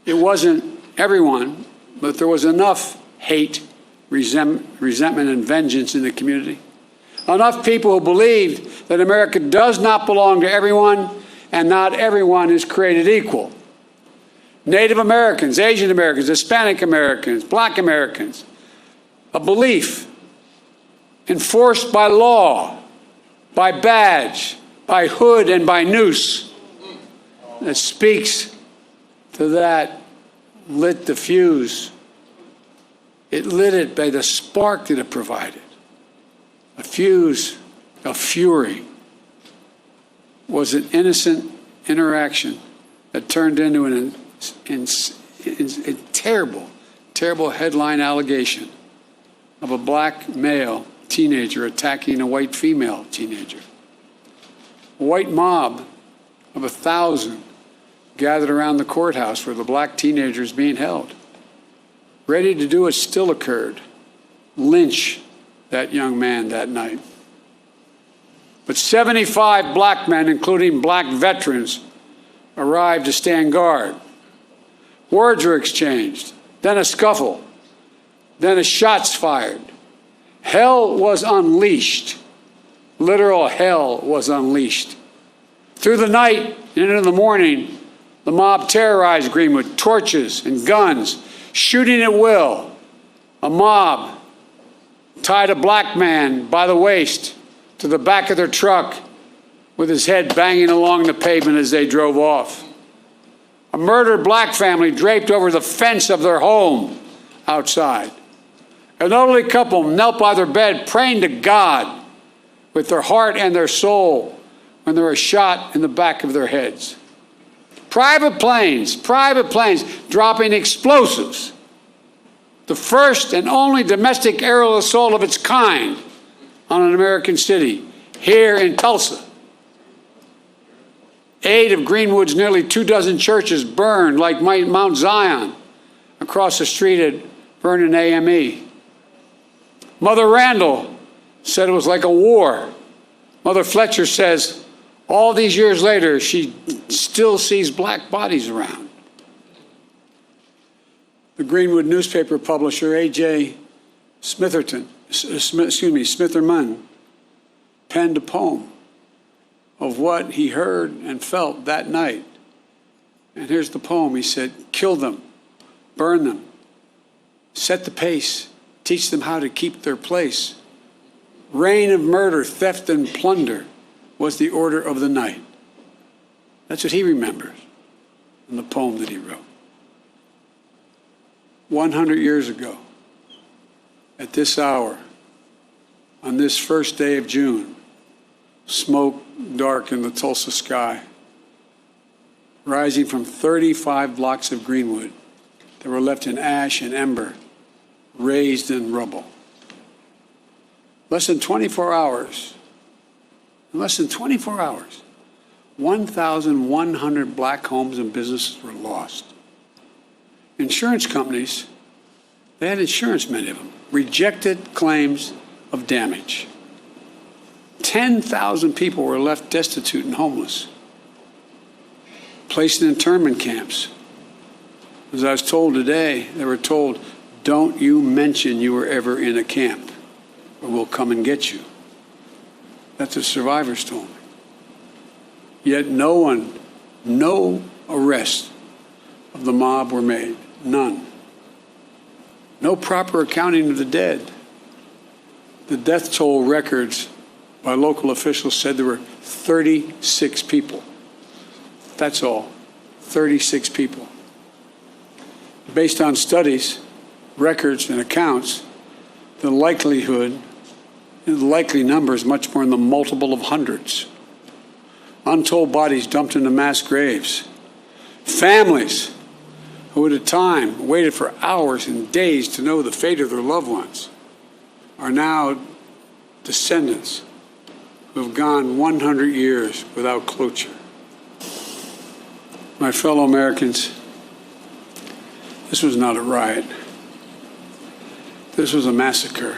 It wasn't everyone, but there was enough hate, resentment, and vengeance in the community. Enough people who believed that America does not belong to everyone and not everyone is created equal. Native Americans, Asian Americans, Hispanic Americans, Black Americans, a belief enforced by law, by badge, by hood, and by noose that speaks to that lit the fuse. It lit it by the spark that it provided. A fuse of fury was an innocent interaction that turned into a terrible, terrible headline allegation of a black male teenager attacking a white female teenager. A white mob of 1,000 gathered around the courthouse where the black teenager is being held, ready to do what still occurred, lynch that young man that night. But 75 black men, including black veterans, arrived to stand guard. Words were exchanged, then a scuffle, then a shots fired. Hell was unleashed. Literal hell was unleashed. Through the night and into the morning, the mob terrorized Greenwood, torches and guns, shooting at will. A mob tied a black man by the waist to the back of their truck with his head banging along the pavement as they drove off. A murdered black family draped over the fence of their home outside. An elderly couple knelt by their bed praying to God with their heart and their soul when they were shot in the back of their heads. Private planes dropping explosives. The first and only domestic aerial assault of its kind on an American city, here in Tulsa. 8 of Greenwood's nearly 24 churches burned like Mount Zion across the street at Vernon AME. Mother Randall said it was like a war. Mother Fletcher says all these years later, she still sees black bodies around. The Greenwood newspaper publisher, A.J. Smitherman, penned a poem of what he heard and felt that night. And here's the poem. He said, "Kill them, burn them, set the pace, teach them how to keep their place. Reign of murder, theft, and plunder was the order of the night." That's what he remembers in the poem that he wrote. 100 years ago, at this hour, on this first day of June, smoke darkened the Tulsa sky, rising from 35 blocks of Greenwood that were left in ash and ember, raised in rubble. Less than 24 hours, 1,100 black homes and businesses were lost. Insurance companies, they had insurance, many of them, rejected claims of damage. 10,000 people were left destitute and homeless, placed in internment camps. As I was told today, they were told, "Don't you mention you were ever in a camp, or we'll come and get you." That's what survivors told me. Yet no arrests of the mob were made, none. No proper accounting of the dead. The death toll records by local officials said there were 36 people. That's all, 36 people. Based on studies, records, and accounts, the likely number is much more in the multiple of hundreds. Untold bodies dumped into mass graves. Families who at a time waited for hours and days to know the fate of their loved ones are now descendants who have gone 100 years without closure. My fellow Americans, this was not a riot. This was a massacre.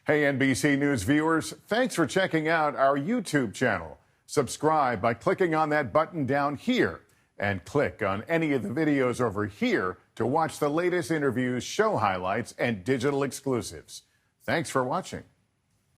Hey, NBC News viewers, thanks for checking out our YouTube channel. Subscribe by clicking on that button down here and click on any of the videos over here to watch the latest interviews, show highlights, and digital exclusives. Thanks for watching.